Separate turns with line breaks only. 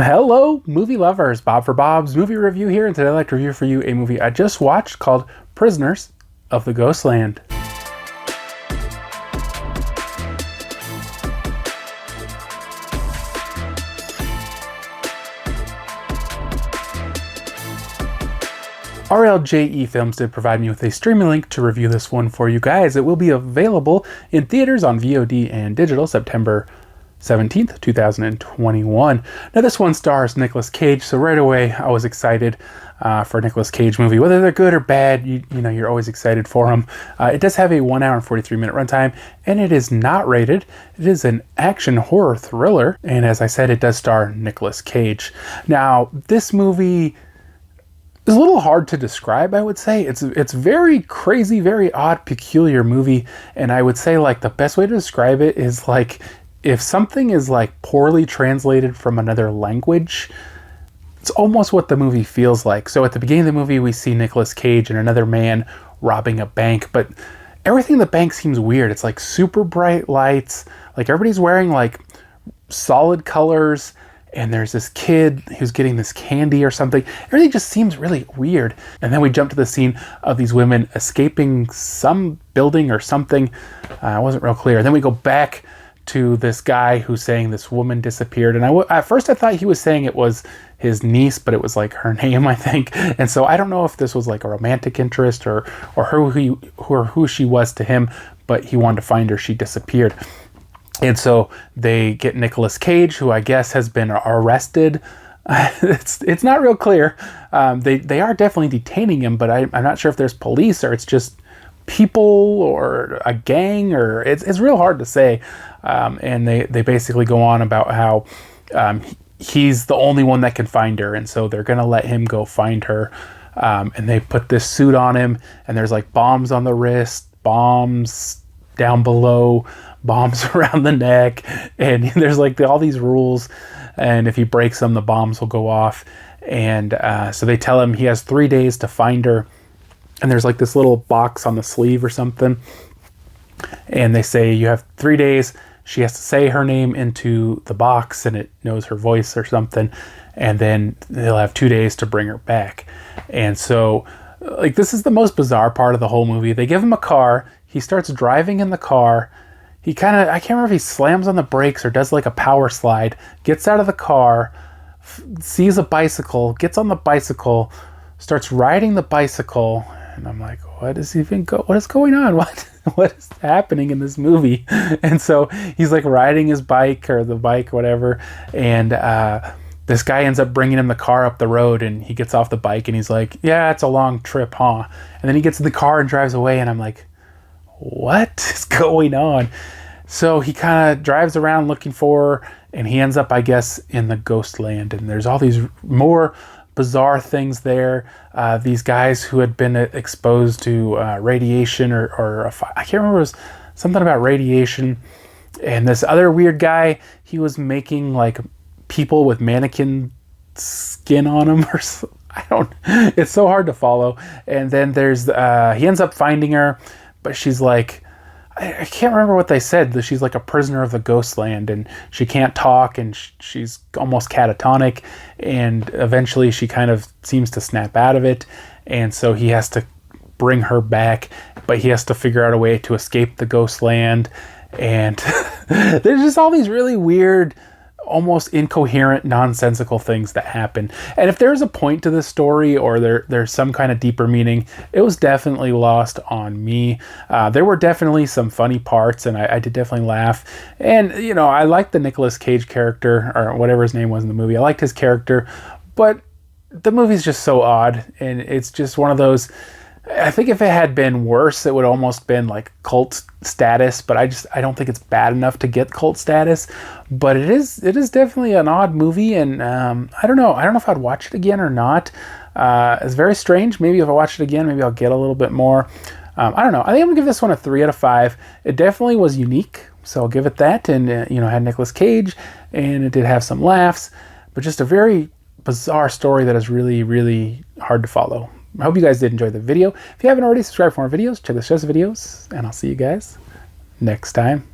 Hello, movie lovers. Bob for Bob's Movie Review here, and today I'd like to review for you a movie I just watched called Prisoners of the Ghostland. RLJE Films did provide me with a streaming link to review this one for you guys. It will be available in theaters on VOD and digital September 17th, 2021. Now this one stars Nicolas Cage, so right away I was excited for a Nicolas Cage movie. Whether they're good or bad, you know, you're always excited for them. It does have a 1 hour and 43 minute runtime, and it is not rated. It is an action horror thriller, and as I said, it does star Nicolas Cage. Now this movie is a little hard to describe, I would say. It's very crazy, very odd, peculiar movie, and I would say like the best way to describe it is like if something is like poorly translated from another language, it's almost what the movie feels like. So at the beginning of the movie, we see Nicolas Cage and another man robbing a bank, but everything in the bank seems weird. It's like super bright lights, like everybody's wearing like solid colors, and there's this kid who's getting this candy or something. Everything just seems really weird. And then we jump to the scene of these women escaping some building or something. It wasn't real clear. Then we go back to this guy who's saying this woman disappeared, and at first I thought he was saying it was his niece, but it was like her name, I think. And so I don't know if this was like a romantic interest or who she was to him, but he wanted to find her. She disappeared, and so they get Nicolas Cage, who I guess has been arrested. It's not real clear. They are definitely detaining him, but I'm not sure if there's police or it's just people or a gang, or it's real hard to say. And they basically go on about how he's the only one that can find her, and so they're gonna let him go find her. And they put this suit on him, and there's like bombs on the wrist, bombs down below, bombs around the neck, and there's like all these rules, and if he breaks them, the bombs will go off. And so they tell him he has 3 days to find her. And there's like this little box on the sleeve or something. And they say you have 3 days. She has to say her name into the box and it knows her voice or something. And then they'll have 2 days to bring her back. And so like this is the most bizarre part of the whole movie. They give him a car. He starts driving in the car. He kind of, I can't remember if he slams on the brakes or does like a power slide, gets out of the car, sees a bicycle, gets on the bicycle, starts riding the bicycle. And I'm like, what is going on? What is happening in this movie? And so he's like riding his bike or the bike, whatever. And this guy ends up bringing him the car up the road, and he gets off the bike and he's like, yeah, it's a long trip, huh? And then he gets in the car and drives away. And I'm like, what is going on? So he kind of drives around looking for her, and he ends up, I guess, in the Ghostland. And there's all these more bizarre things there. These guys who had been exposed to radiation or I can't remember, it was something about radiation. And this other weird guy, he was making like people with mannequin skin on them or it's so hard to follow. And then there's he ends up finding her, but she's like, I can't remember what they said, that she's like a prisoner of the Ghostland, and she can't talk, and she's almost catatonic, and eventually she kind of seems to snap out of it, and so he has to bring her back, but he has to figure out a way to escape the Ghostland. And there's just all these really weird, almost incoherent, nonsensical things that happen. And if there's a point to this story, or there's some kind of deeper meaning, it was definitely lost on me. There were definitely some funny parts, and I did definitely laugh. And, you know, I liked the Nicolas Cage character, or whatever his name was in the movie. I liked his character, but the movie's just so odd, and it's just one of those, I think if it had been worse, it would almost been like cult status, but I don't think it's bad enough to get cult status. But it is definitely an odd movie, and I don't know if I'd watch it again or not. It's very strange. Maybe if I watch it again, maybe I'll get a little bit more. I don't know. I think I'm gonna give this one a 3 out of 5. It definitely was unique, so I'll give it that. And you know, it had Nicolas Cage, and it did have some laughs, but just a very bizarre story that is really, really hard to follow. I hope you guys did enjoy the video. If you haven't already, subscribe for more videos, check the show's videos, and I'll see you guys next time.